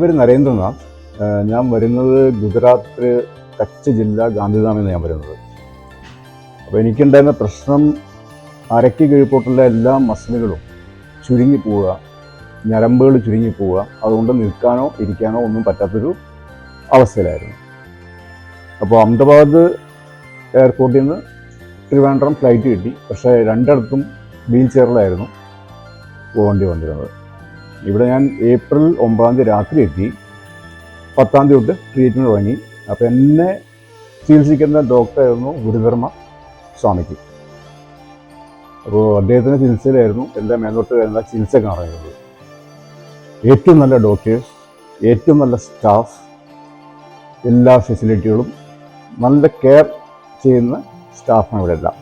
പേര് നരേന്ദ്രനാഥ്. ഞാൻ വരുന്നത് ഗുജറാത്തിൽ കച്ച് ജില്ല ഗാന്ധിധാമിൽ നിന്ന് ഞാൻ വരുന്നത്. അപ്പോൾ എനിക്കുണ്ടായിരുന്ന പ്രശ്നം അരയ്ക്ക് കീഴ്പോട്ടുള്ള എല്ലാ മസിലുകളും ചുരുങ്ങിപ്പോവുക, ഞരമ്പുകൾ ചുരുങ്ങിപ്പോവുക. അതുകൊണ്ട് നിൽക്കാനോ ഇരിക്കാനോ ഒന്നും പറ്റാത്തൊരു അവസ്ഥയിലായിരുന്നു. അപ്പോൾ അഹമ്മദാബാദ് എയർപോർട്ടിൽ നിന്ന് ട്രിവാൻഡ്രം ഫ്ലൈറ്റ് കിട്ടി. പക്ഷേ രണ്ടിടത്തും വീൽ ചെയറിലായിരുന്നു പോകേണ്ടി വന്നിരുന്നത്. ഇവിടെ ഞാൻ ഏപ്രിൽ 9 രാത്രി എത്തി. 10 തൊട്ട് ട്രീറ്റ്മെൻറ്റ് തുടങ്ങി. അപ്പോൾ എന്നെ ചികിത്സിക്കുന്ന ഡോക്ടറായിരുന്നു ഗുരുധർമ്മ സ്വാമിക്ക്. അപ്പോൾ അദ്ദേഹത്തിൻ്റെ ചികിത്സയിലായിരുന്നു എൻ്റെ മേലോട്ട് വരുന്ന ചികിത്സ കാണുന്നത്. ഏറ്റവും നല്ല ഡോക്ടേഴ്സ്, ഏറ്റവും നല്ല സ്റ്റാഫ്, എല്ലാ ഫെസിലിറ്റികളും, നല്ല കെയർ ചെയ്യുന്ന സ്റ്റാഫാണ് ഇവിടെ എല്ലാം.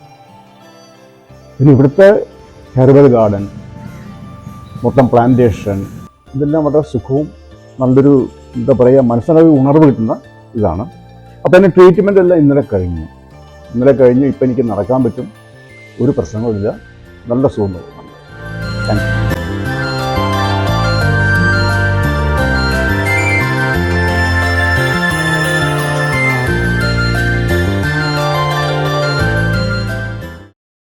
പിന്നെ ഇവിടുത്തെ ഹെർബൽ ഗാർഡൻ, മൊത്തം പ്ലാന്റേഷൻ, ഇതെല്ലാം വളരെ സുഖവും നല്ലൊരു എന്താ പറയുക മനസ്സിനൊരു ഉണർവ് കിട്ടുന്ന ഇതാണ്. അപ്പോൾ എൻ്റെ ട്രീറ്റ്മെൻ്റ് എല്ലാം ഇന്നലെ കഴിഞ്ഞു. ഇപ്പം എനിക്ക് നടക്കാൻ പറ്റും, ഒരു പ്രശ്നങ്ങളില്ല, നല്ല സുഖം തോന്നുന്നുണ്ട്. Thank you.